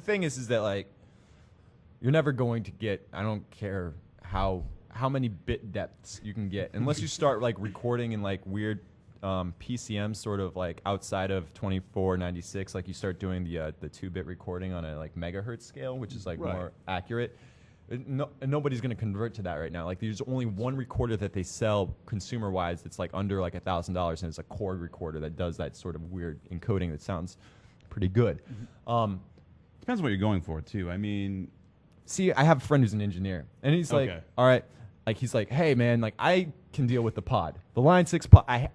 thing is that like you're never going to get. I don't care how many bit depths you can get unless you start like recording in like weird PCM sort of like outside of 2496. Like you start doing the 2-bit recording on a like megahertz scale, which is like more accurate. Nobody's going to convert to that right now. Like there's only one recorder that they sell consumer wise that's like under like $1,000, and it's a cord recorder that does that sort of weird encoding that sounds pretty good. Depends what you're going for too. I mean, see, I have a friend who's an engineer, and he's like, all right, like he's like, hey man, like I can deal with the pod, the Line 6 pod.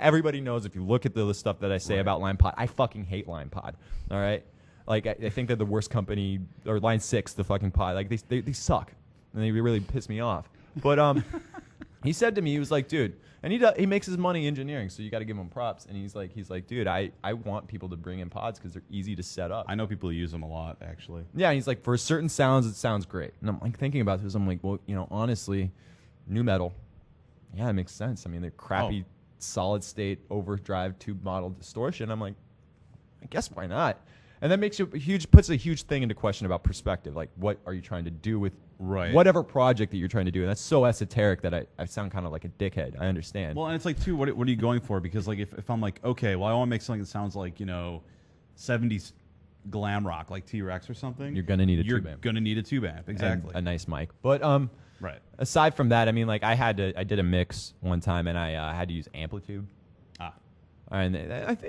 Everybody knows if you look at the stuff that I say about Line Pod, I fucking hate Line Pod. All right. Like, I think they're the worst company, or Line 6, the fucking pod. Like, they suck. And they really piss me off. But he said to me, he was like, dude, and he makes his money engineering, so you got to give him props. And he's like, dude, I want people to bring in pods because they're easy to set up. I know people who use them a lot, actually. Yeah, and he's like, for certain sounds, it sounds great. And I'm like thinking about this. I'm like, well, honestly, new metal, yeah, it makes sense. I mean, they're crappy solid state overdrive tube model distortion. I'm like, I guess why not? And that makes puts a huge thing into question about perspective. Like, what are you trying to do with whatever project that you're trying to do? And that's so esoteric that I sound kind of like a dickhead. I understand. Well, and it's like, too, what are you going for? Because, like, if I'm like, okay, well, I want to make something that sounds like, 70s glam rock, like T-Rex or something. You're going to need a tube amp. You're going to need a tube amp, exactly. And a nice mic. But aside from that, I mean, like, I did a mix one time, and I had to use Amplitude. And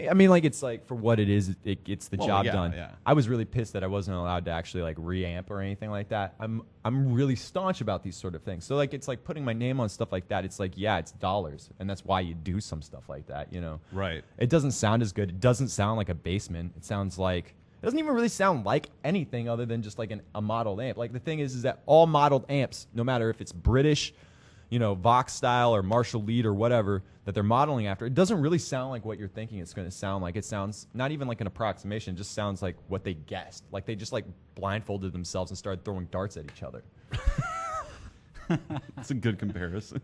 I mean, like, it's like for what it is, it gets the job done. Yeah. I was really pissed that I wasn't allowed to actually like reamp or anything like that. I'm really staunch about these sort of things. So like, it's like putting my name on stuff like that. It's like, yeah, it's dollars, and that's why you do some stuff like that. Right. It doesn't sound as good. It doesn't sound like a Bassman. It sounds like it doesn't even really sound like anything other than just like a modeled amp. Like the thing is that all modeled amps, no matter if it's British, Vox style or Marshall lead or whatever that they're modeling after, it doesn't really sound like what you're thinking it's going to sound like. It sounds not even like an approximation. It just sounds like what they guessed. Like they just like blindfolded themselves and started throwing darts at each other. That's a good comparison.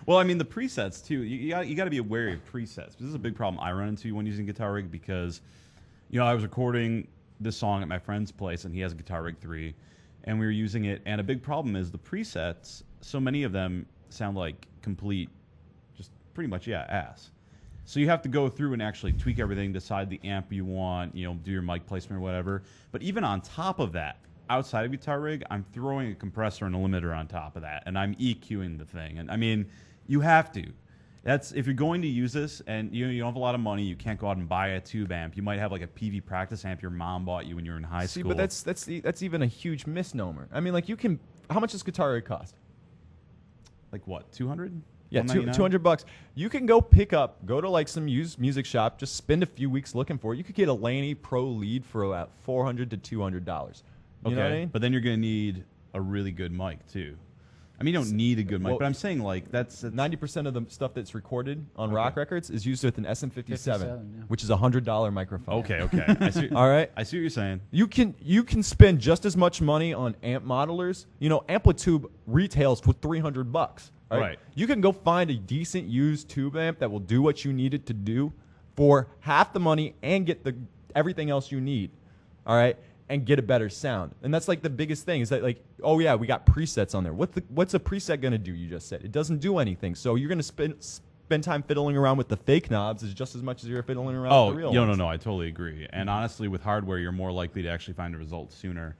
Well, I mean, the presets too. You got to be wary of presets. This is a big problem I run into when using Guitar Rig because, I was recording this song at my friend's place and he has a Guitar Rig 3, and we were using it. And a big problem is the presets. So many of them sound like complete, just pretty much, ass. So you have to go through and actually tweak everything, decide the amp you want, do your mic placement or whatever. But even on top of that, outside of Guitar Rig, I'm throwing a compressor and a limiter on top of that, and I'm EQing the thing. And I mean, you have to. That's if you're going to use this and you don't have a lot of money, you can't go out and buy a tube amp. You might have like a PV practice amp your mom bought you when you were in high school. But that's even a huge misnomer. I mean, like how much does Guitar Rig cost? Like what, 200? Yeah, $200. You can go to like some used music shop, just spend a few weeks looking for it. You could get a Laney Pro lead for about $400 to $200. You know what I mean? But then you're going to need a really good mic too. I mean, you don't need a good mic, but I'm saying like that's 90% of the stuff that's recorded on rock records is used with an SM57, which is a $100 microphone. Okay. I see, all right. I see what you're saying. You can spend just as much money on amp modelers. Amplitude retails for $300. Right. You can go find a decent used tube amp that will do what you need it to do for half the money and get everything else you need. All right. And get a better sound. And that's like the biggest thing is that like, oh yeah, we got presets on there. What's a preset going to do? You just said it doesn't do anything. So you're going to spend time fiddling around with the fake knobs is just as much as you're fiddling around with the real ones. No, I totally agree. And honestly, with hardware, you're more likely to actually find a result sooner.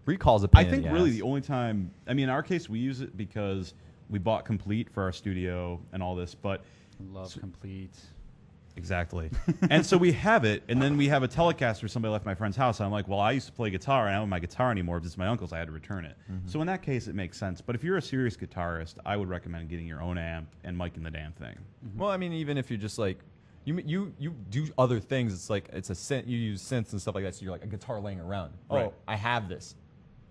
Recall's a pain I think in the really ass. the only time, I mean, in our case, we use it because we bought Complete for our studio and all this, but love Complete. Exactly. And so we have it, and then we have a Telecaster somebody left my friend's house. And I'm like, well, I used to play guitar, and I don't have my guitar anymore. If it's my uncle's, I had to return it. So in that case, it makes sense. But if you're a serious guitarist, I would recommend getting your own amp and micing the damn thing. Well, I mean, even if you're just like, you do other things. It's like it's a synth. You use synths and stuff like that. So you're like a guitar laying around. Right. Oh, I have this.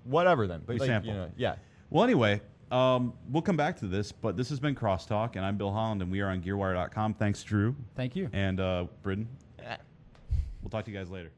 Whatever then. But We like, sample. yeah. Well, anyway, we'll come back to this, but this has been Crosstalk, and I'm Bill Holland, and we are on GearWire.com. Thanks, Drew. Thank you. And Britton. We'll talk to you guys later.